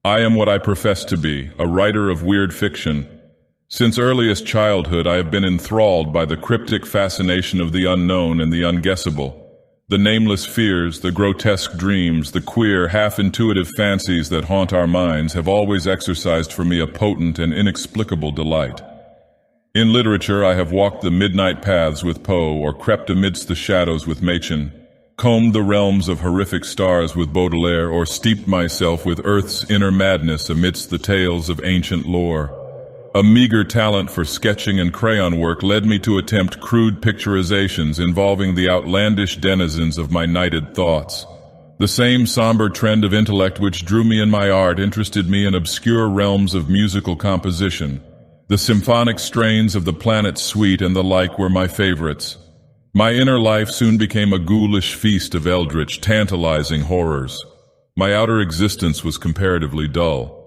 I am what I profess to be, a writer of weird fiction. Since earliest childhood I have been enthralled by the cryptic fascination of the unknown and the unguessable. The nameless fears, the grotesque dreams, the queer, half-intuitive fancies that haunt our minds have always exercised for me a potent and inexplicable delight. In literature I have walked the midnight paths with Poe, or crept amidst the shadows with Machen, combed the realms of horrific stars with Baudelaire, or steeped myself with earth's inner madness amidst the tales of ancient lore. A meager talent for sketching and crayon work led me to attempt crude picturizations involving the outlandish denizens of my nighted thoughts. The same somber trend of intellect which drew me in my art interested me in obscure realms of musical composition. The symphonic strains of the Planet Suite and the like were my favorites. My inner life soon became a ghoulish feast of eldritch, tantalizing horrors. My outer existence was comparatively dull.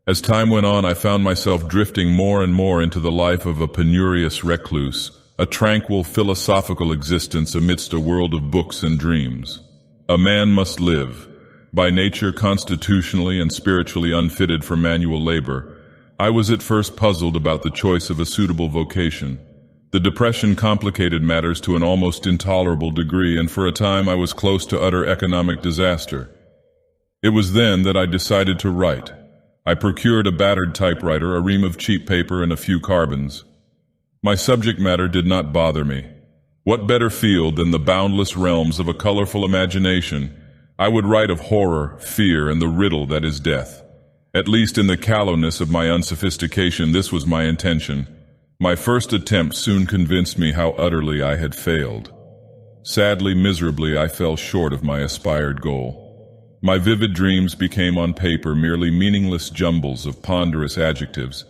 As time went on, I found myself drifting more and more into the life of a penurious recluse, a tranquil philosophical existence amidst a world of books and dreams. A man must live. By nature constitutionally and spiritually unfitted for manual labor, I was at first puzzled about the choice of a suitable vocation. The depression complicated matters to an almost intolerable degree, and for a time I was close to utter economic disaster. It was then that I decided to write. I procured a battered typewriter, a ream of cheap paper, and a few carbons. My subject matter did not bother me. What better field than the boundless realms of a colorful imagination? I would write of horror, fear, and the riddle that is death. At least in the callowness of my unsophistication, this was my intention. My first attempt soon convinced me how utterly I had failed. Sadly, miserably, I fell short of my aspired goal. My vivid dreams became on paper merely meaningless jumbles of ponderous adjectives,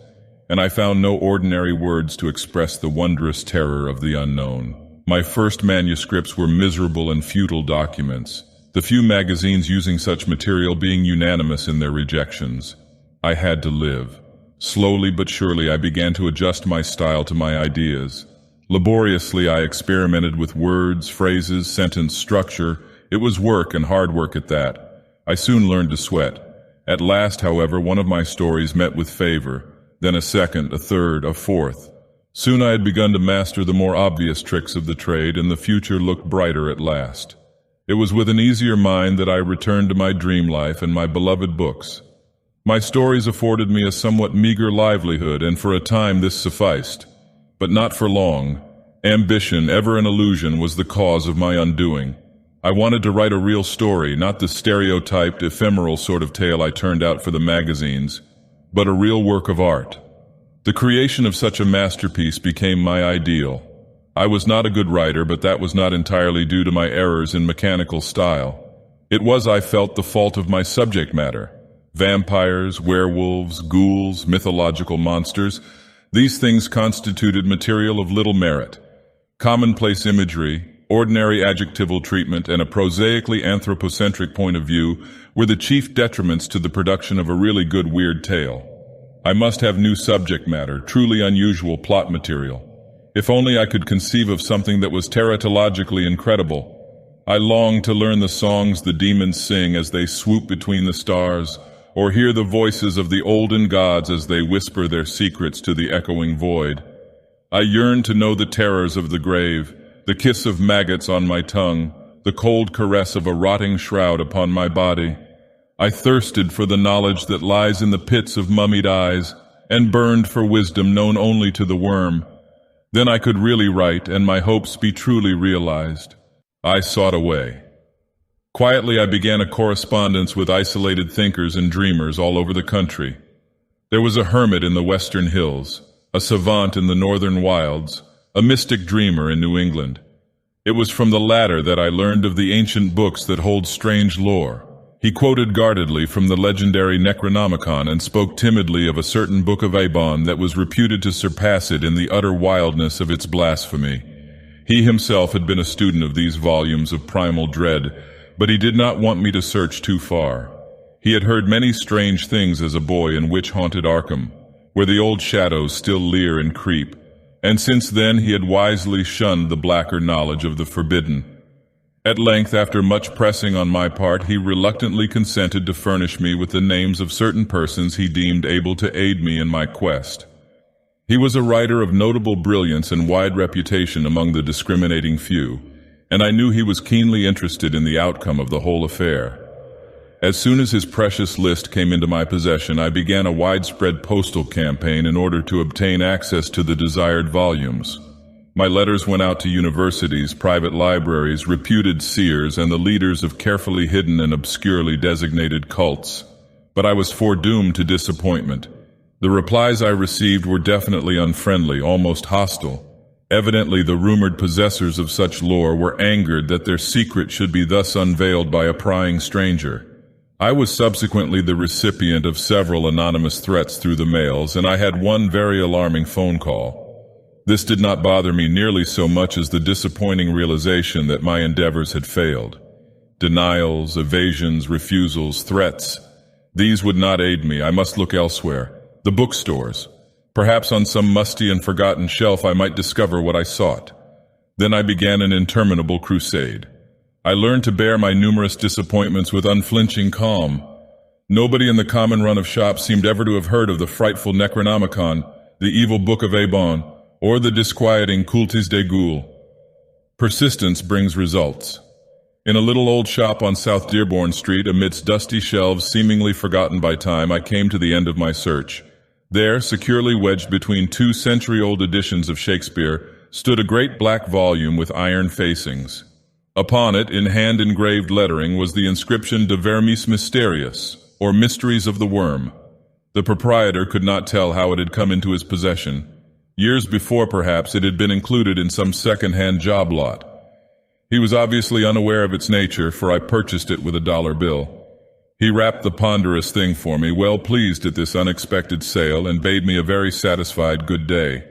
and I found no ordinary words to express the wondrous terror of the unknown. My first manuscripts were miserable and futile documents, the few magazines using such material being unanimous in their rejections. I had to live. Slowly but surely I began to adjust my style to my ideas. Laboriously I experimented with words, phrases, sentence structure. It was work, and hard work at that. I soon learned to sweat. At last, however, one of my stories met with favor, then a second, a third, a fourth. Soon I had begun to master the more obvious tricks of the trade, and the future looked brighter at last. It was with an easier mind that I returned to my dream life and my beloved books. My stories afforded me a somewhat meager livelihood, and for a time this sufficed. But not for long. Ambition, ever an illusion, was the cause of my undoing. I wanted to write a real story, not the stereotyped, ephemeral sort of tale I turned out for the magazines, but a real work of art. The creation of such a masterpiece became my ideal. I was not a good writer, but that was not entirely due to my errors in mechanical style. It was, I felt, the fault of my subject matter. Vampires, werewolves, ghouls, mythological monsters, these things constituted material of little merit. Commonplace imagery, ordinary adjectival treatment, and a prosaically anthropocentric point of view were the chief detriments to the production of a really good weird tale. I must have new subject matter, truly unusual plot material. If only I could conceive of something that was teratologically incredible. I longed to learn the songs the demons sing as they swoop between the stars, or hear the voices of the olden gods as they whisper their secrets to the echoing void. I yearned to know the terrors of the grave, the kiss of maggots on my tongue, the cold caress of a rotting shroud upon my body. I thirsted for the knowledge that lies in the pits of mummied eyes, and burned for wisdom known only to the worm. Then I could really write, and my hopes be truly realized. I sought a way. Quietly I began a correspondence with isolated thinkers and dreamers all over the country. There was a hermit in the western hills, a savant in the northern wilds, a mystic dreamer in New England. It was from the latter that I learned of the ancient books that hold strange lore. He quoted guardedly from the legendary Necronomicon and spoke timidly of a certain book of Avon that was reputed to surpass it in the utter wildness of its blasphemy. He himself had been a student of these volumes of primal dread, but he did not want me to search too far. He had heard many strange things as a boy in witch-haunted Arkham, where the old shadows still leer and creep, and since then he had wisely shunned the blacker knowledge of the forbidden. At length, after much pressing on my part, he reluctantly consented to furnish me with the names of certain persons he deemed able to aid me in my quest. He was a writer of notable brilliance and wide reputation among the discriminating few, and I knew he was keenly interested in the outcome of the whole affair. As soon as his precious list came into my possession, I began a widespread postal campaign in order to obtain access to the desired volumes. My letters went out to universities, private libraries, reputed seers, and the leaders of carefully hidden and obscurely designated cults. But I was foredoomed to disappointment. The replies I received were definitely unfriendly, almost hostile. Evidently, the rumored possessors of such lore were angered that their secret should be thus unveiled by a prying stranger. I was subsequently the recipient of several anonymous threats through the mails, and I had one very alarming phone call. This did not bother me nearly so much as the disappointing realization that my endeavors had failed. Denials, evasions, refusals, threats. These would not aid me. I must look elsewhere. The bookstores. Perhaps on some musty and forgotten shelf I might discover what I sought. Then I began an interminable crusade. I learned to bear my numerous disappointments with unflinching calm. Nobody in the common run of shops seemed ever to have heard of the frightful Necronomicon, the evil Book of Abon, or the disquieting Cultes de Ghoul. Persistence brings results. In a little old shop on South Dearborn Street, amidst dusty shelves seemingly forgotten by time, I came to the end of my search. There, securely wedged between two century-old editions of Shakespeare, stood a great black volume with iron facings. Upon it, in hand-engraved lettering, was the inscription De Vermis Mysterious, or Mysteries of the Worm. The proprietor could not tell how it had come into his possession. Years before, perhaps, it had been included in some second-hand job lot. He was obviously unaware of its nature, for I purchased it with $1 bill. He wrapped the ponderous thing for me, well pleased at this unexpected sale, and bade me a very satisfied good day.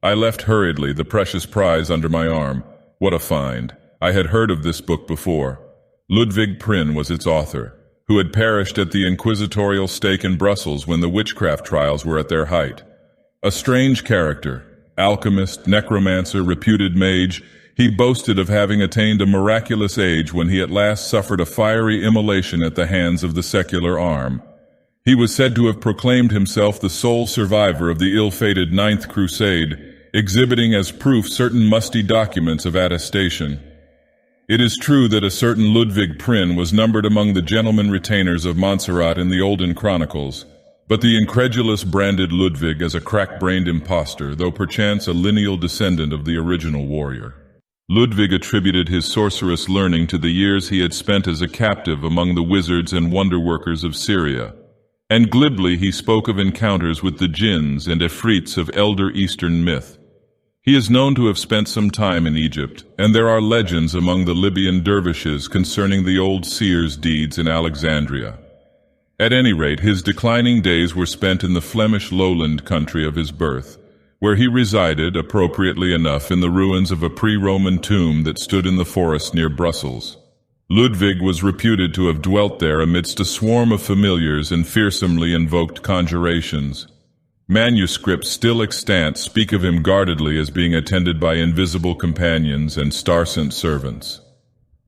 I left hurriedly, the precious prize under my arm. What a find! I had heard of this book before. Ludwig Prynne was its author, who had perished at the inquisitorial stake in Brussels when the witchcraft trials were at their height. A strange character, alchemist, necromancer, reputed mage, he boasted of having attained a miraculous age when he at last suffered a fiery immolation at the hands of the secular arm. He was said to have proclaimed himself the sole survivor of the ill-fated Ninth Crusade, exhibiting as proof certain musty documents of attestation. It is true that a certain Ludwig Prynne was numbered among the gentlemen retainers of Montserrat in the olden chronicles, but the incredulous branded Ludwig as a crack-brained impostor, though perchance a lineal descendant of the original warrior. Ludwig attributed his sorcerous learning to the years he had spent as a captive among the wizards and wonder-workers of Syria, and glibly he spoke of encounters with the jinns and efreets of elder Eastern myth. He is known to have spent some time in Egypt, and there are legends among the Libyan dervishes concerning the old seer's deeds in Alexandria. At any rate, his declining days were spent in the Flemish lowland country of his birth, where he resided, appropriately enough, in the ruins of a pre-Roman tomb that stood in the forest near Brussels. Ludwig was reputed to have dwelt there amidst a swarm of familiars and fearsomely invoked conjurations. Manuscripts still extant speak of him guardedly as being attended by invisible companions and star-sent servants.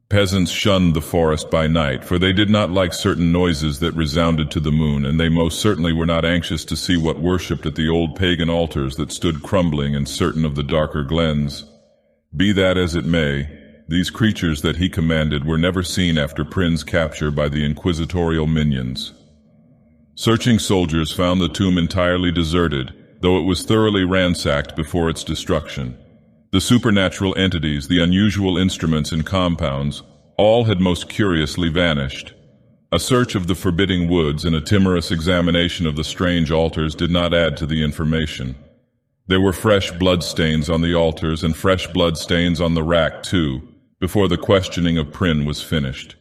Peasants shunned the forest by night, for they did not like certain noises that resounded to the moon, and they most certainly were not anxious to see what worshipped at the old pagan altars that stood crumbling in certain of the darker glens. Be that as it may, these creatures that he commanded were never seen after Prynne's capture by the inquisitorial minions. Searching soldiers found the tomb entirely deserted, though it was thoroughly ransacked before its destruction. The supernatural entities, the unusual instruments and compounds, all had most curiously vanished. A search of the forbidding woods and a timorous examination of the strange altars did not add to the information. There were fresh bloodstains on the altars and fresh bloodstains on the rack, too, before the questioning of Prynne was finished.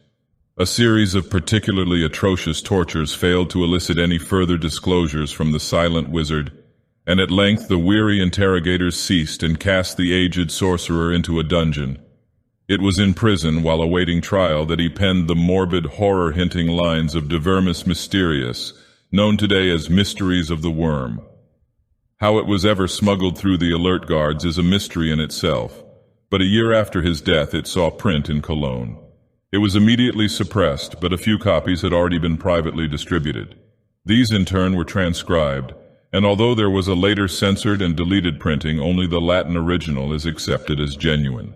A series of particularly atrocious tortures failed to elicit any further disclosures from the silent wizard, and at length the weary interrogators ceased and cast the aged sorcerer into a dungeon. It was in prison, while awaiting trial, that he penned the morbid, horror-hinting lines of De Vermis Mysterious, known today as Mysteries of the Worm. How it was ever smuggled through the alert guards is a mystery in itself, but a year after his death it saw print in Cologne. It was immediately suppressed, but a few copies had already been privately distributed. These in turn were transcribed, and although there was a later censored and deleted printing, only the Latin original is accepted as genuine.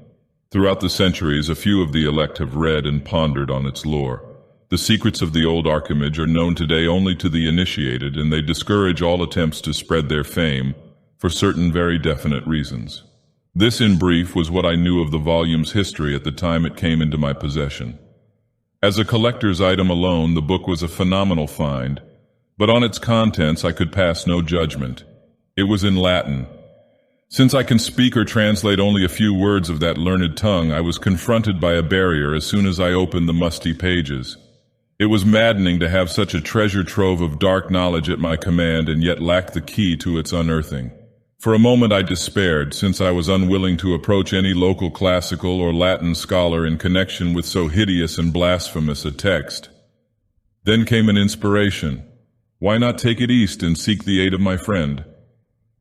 Throughout the centuries, a few of the elect have read and pondered on its lore. The secrets of the old archimage are known today only to the initiated, and they discourage all attempts to spread their fame for certain very definite reasons. This, in brief, was what I knew of the volume's history at the time it came into my possession. As a collector's item alone, the book was a phenomenal find, but on its contents I could pass no judgment. It was in Latin. Since I can speak or translate only a few words of that learned tongue, I was confronted by a barrier as soon as I opened the musty pages. It was maddening to have such a treasure trove of dark knowledge at my command and yet lack the key to its unearthing. For a moment I despaired, since I was unwilling to approach any local classical or Latin scholar in connection with so hideous and blasphemous a text. Then came an inspiration. Why not take it east and seek the aid of my friend?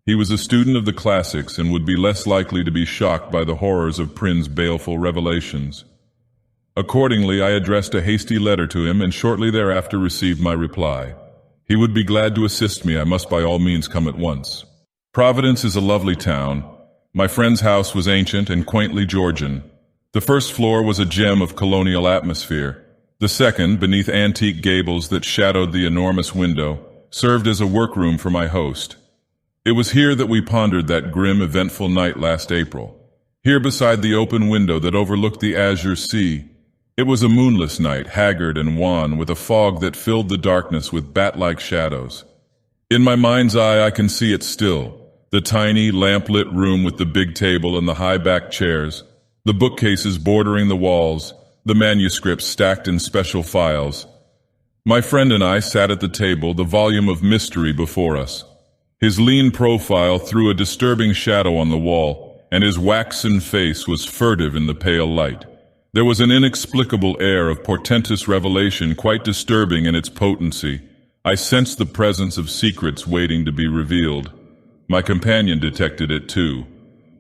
He was a student of the classics and would be less likely to be shocked by the horrors of Prynne's baleful revelations. Accordingly, I addressed a hasty letter to him and shortly thereafter received my reply. He would be glad to assist me. I must by all means come at once. Providence is a lovely town. My friend's house was ancient and quaintly Georgian. The first floor was a gem of colonial atmosphere. The second, beneath antique gables that shadowed the enormous window, served as a workroom for my host. It was here that we pondered that grim, eventful night last April. Here beside the open window that overlooked the azure sea. It was a moonless night, haggard and wan, with a fog that filled the darkness with bat-like shadows. In my mind's eye I can see it still. The tiny, lamp-lit room with the big table and the high-backed chairs, the bookcases bordering the walls, the manuscripts stacked in special files. My friend and I sat at the table, the volume of mystery before us. His lean profile threw a disturbing shadow on the wall, and his waxen face was furtive in the pale light. There was an inexplicable air of portentous revelation, quite disturbing in its potency. I sensed the presence of secrets waiting to be revealed. My companion detected it too.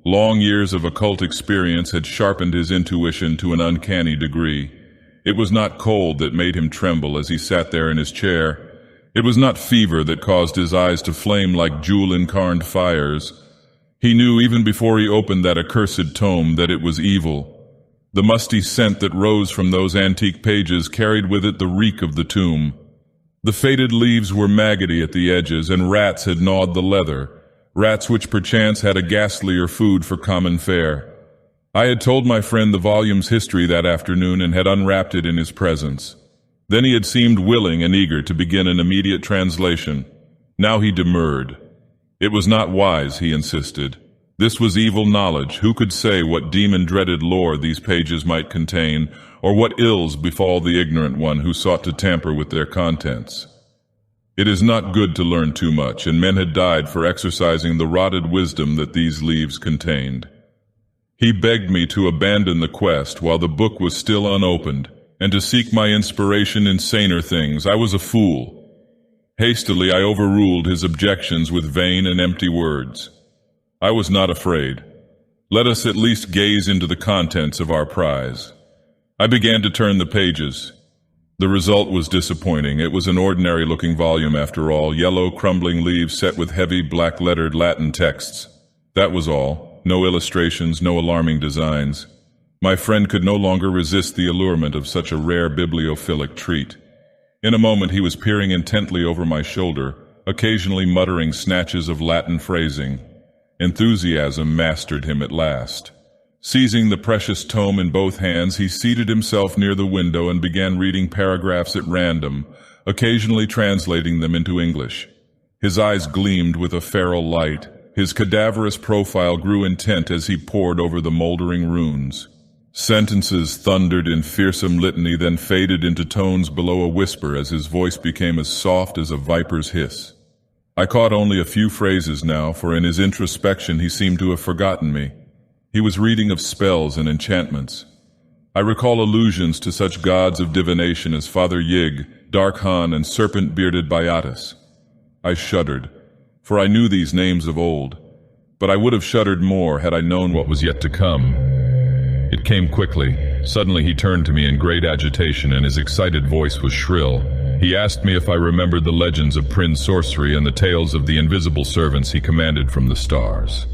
Long years of occult experience had sharpened his intuition to an uncanny degree. It was not cold that made him tremble as he sat there in his chair. It was not fever that caused his eyes to flame like jewel-incarned fires. He knew even before he opened that accursed tome that it was evil. The musty scent that rose from those antique pages carried with it the reek of the tomb. The faded leaves were maggoty at the edges, and rats had gnawed the leather. Rats which perchance had a ghastlier food for common fare. I had told my friend the volume's history that afternoon and had unwrapped it in his presence. Then he had seemed willing and eager to begin an immediate translation. Now he demurred. It was not wise, he insisted. This was evil knowledge. Who could say what demon-dreaded lore these pages might contain, or what ills befall the ignorant one who sought to tamper with their contents? It is not good to learn too much, and men had died for exercising the rotted wisdom that these leaves contained. He begged me to abandon the quest while the book was still unopened, and to seek my inspiration in saner things. I was a fool. Hastily I overruled his objections with vain and empty words. I was not afraid. Let us at least gaze into the contents of our prize. I began to turn the pages. The result was disappointing. It was an ordinary-looking volume after all, yellow, crumbling leaves set with heavy, black-lettered Latin texts. That was all. No illustrations, no alarming designs. My friend could no longer resist the allurement of such a rare bibliophilic treat. In a moment he was peering intently over my shoulder, occasionally muttering snatches of Latin phrasing. Enthusiasm mastered him at last. Seizing the precious tome in both hands, he seated himself near the window and began reading paragraphs at random, occasionally translating them into English. His eyes gleamed with a feral light. His cadaverous profile grew intent as he pored over the moldering runes. Sentences thundered in fearsome litany, then faded into tones below a whisper as his voice became as soft as a viper's hiss. I caught only a few phrases now, for in his introspection he seemed to have forgotten me. He was reading of spells and enchantments. I recall allusions to such gods of divination as Father Yig, Dark Han, and serpent-bearded Byatis. I shuddered, for I knew these names of old, but I would have shuddered more had I known what was yet to come. It came quickly. Suddenly he turned to me in great agitation, and his excited voice was shrill. He asked me if I remembered the legends of Prin's sorcery and the tales of the invisible servants he commanded from the stars.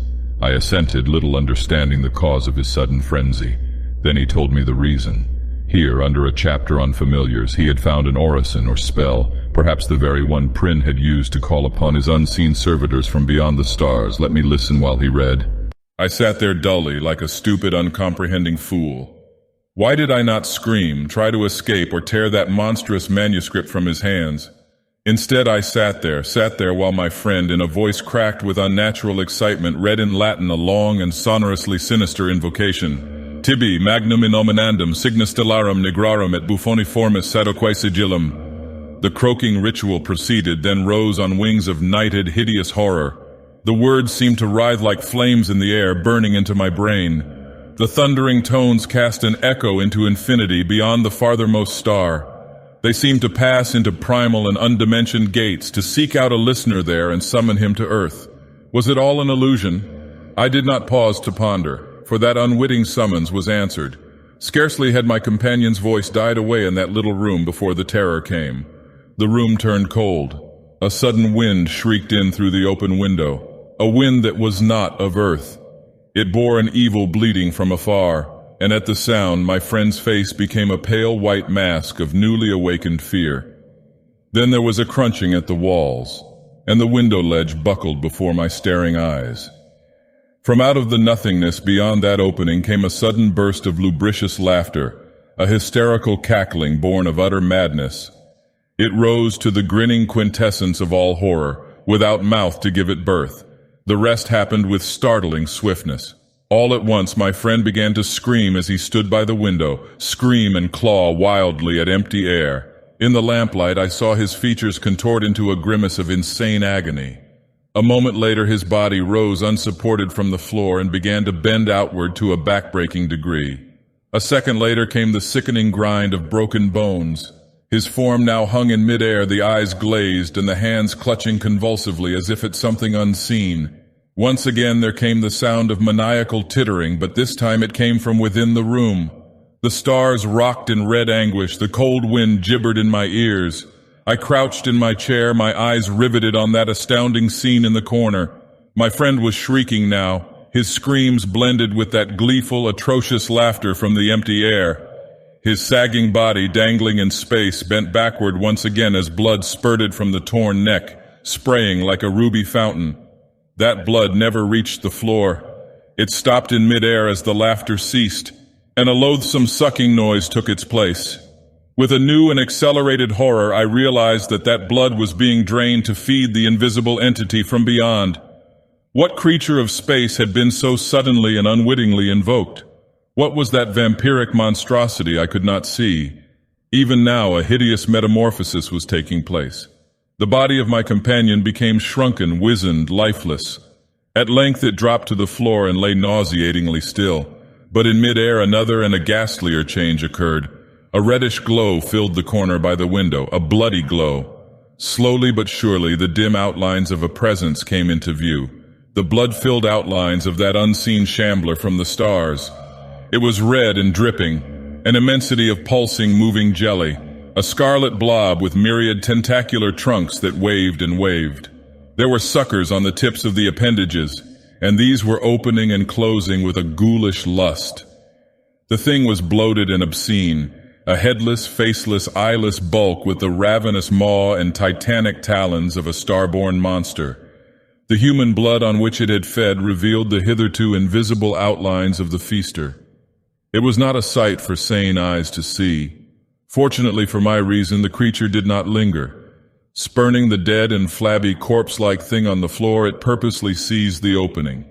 I assented, little understanding the cause of his sudden frenzy. Then he told me the reason. Here, under a chapter on familiars, he had found an orison or spell, perhaps the very one Prin had used to call upon his unseen servitors from beyond the stars. Let me listen while he read. I sat there dully, like a stupid, uncomprehending fool. Why did I not scream, try to escape, or tear that monstrous manuscript from his hands? Instead, I sat there while my friend, in a voice cracked with unnatural excitement, read in Latin a long and sonorously sinister invocation. Tibi magnum in nominandum signa stellarum nigrarum et buffoniformis sadoque sigillum. The croaking ritual proceeded, then rose on wings of nighted, hideous horror. The words seemed to writhe like flames in the air, burning into my brain. The thundering tones cast an echo into infinity beyond the farthermost star. They seemed to pass into primal and undimensioned gates, to seek out a listener there and summon him to earth. Was it all an illusion? I did not pause to ponder, for that unwitting summons was answered. Scarcely had my companion's voice died away in that little room before the terror came. The room turned cold. A sudden wind shrieked in through the open window, a wind that was not of earth. It bore an evil bleating from afar, and at the sound my friend's face became a pale white mask of newly awakened fear. Then there was a crunching at the walls, and the window ledge buckled before my staring eyes. From out of the nothingness beyond that opening came a sudden burst of lubricious laughter, a hysterical cackling born of utter madness. It rose to the grinning quintessence of all horror, without mouth to give it birth. The rest happened with startling swiftness. All at once my friend began to scream as he stood by the window, scream and claw wildly at empty air. In the lamplight I saw his features contort into a grimace of insane agony. A moment later his body rose unsupported from the floor and began to bend outward to a backbreaking degree. A second later came the sickening grind of broken bones. His form now hung in midair, the eyes glazed and the hands clutching convulsively as if at something unseen. Once again there came the sound of maniacal tittering, but this time it came from within the room. The stars rocked in red anguish, the cold wind gibbered in my ears. I crouched in my chair, my eyes riveted on that astounding scene in the corner. My friend was shrieking now, his screams blended with that gleeful, atrocious laughter from the empty air. His sagging body, dangling in space, bent backward once again as blood spurted from the torn neck, spraying like a ruby fountain. That blood never reached the floor. It stopped in midair as the laughter ceased, and a loathsome sucking noise took its place. With a new and accelerated horror, I realized that that blood was being drained to feed the invisible entity from beyond. What creature of space had been so suddenly and unwittingly invoked? What was that vampiric monstrosity I could not see? Even now, a hideous metamorphosis was taking place. The body of my companion became shrunken, wizened, lifeless. At length it dropped to the floor and lay nauseatingly still. But in midair another and a ghastlier change occurred. A reddish glow filled the corner by the window, a bloody glow. Slowly but surely the dim outlines of a presence came into view, the blood-filled outlines of that unseen Shambler from the stars. It was red and dripping, an immensity of pulsing, moving jelly, a scarlet blob with myriad tentacular trunks that waved and waved. There were suckers on the tips of the appendages, and these were opening and closing with a ghoulish lust. The thing was bloated and obscene, a headless, faceless, eyeless bulk with the ravenous maw and titanic talons of a starborn monster. The human blood on which it had fed revealed the hitherto invisible outlines of the feaster. It was not a sight for sane eyes to see. Fortunately for my reason, the creature did not linger. Spurning the dead and flabby corpse-like thing on the floor, it purposely seized the opening.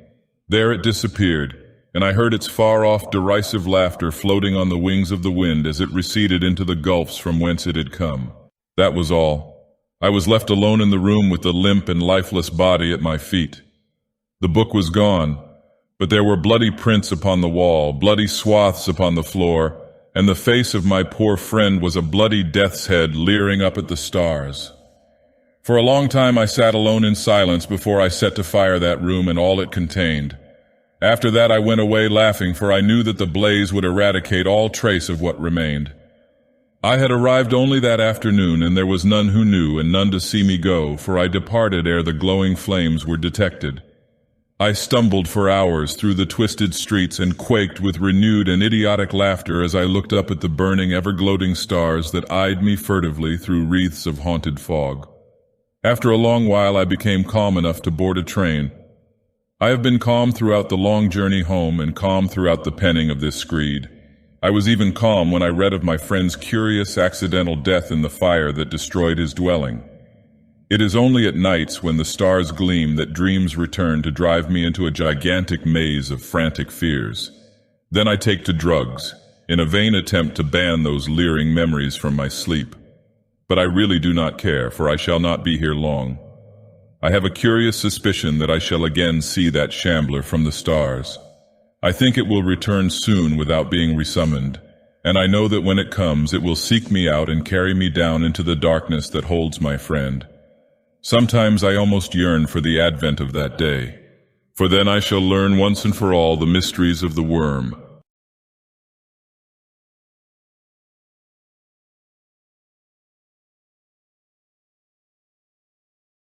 There it disappeared, and I heard its far-off derisive laughter floating on the wings of the wind as it receded into the gulfs from whence it had come. That was all. I was left alone in the room with the limp and lifeless body at my feet. The book was gone, but there were bloody prints upon the wall, bloody swaths upon the floor, and the face of my poor friend was a bloody death's head leering up at the stars. For a long time I sat alone in silence before I set to fire that room and all it contained. After that I went away laughing, for I knew that the blaze would eradicate all trace of what remained. I had arrived only that afternoon, and there was none who knew, and none to see me go, for I departed ere the glowing flames were detected. I stumbled for hours through the twisted streets and quaked with renewed and idiotic laughter as I looked up at the burning, ever-gloating stars that eyed me furtively through wreaths of haunted fog. After a long while I became calm enough to board a train. I have been calm throughout the long journey home and calm throughout the penning of this screed. I was even calm when I read of my friend's curious accidental death in the fire that destroyed his dwelling. It is only at nights when the stars gleam that dreams return to drive me into a gigantic maze of frantic fears. Then I take to drugs, in a vain attempt to ban those leering memories from my sleep. But I really do not care, for I shall not be here long. I have a curious suspicion that I shall again see that Shambler from the stars. I think it will return soon without being resummoned, and I know that when it comes it will seek me out and carry me down into the darkness that holds my friend. Sometimes I almost yearn for the advent of that day, for then I shall learn once and for all the mysteries of the worm,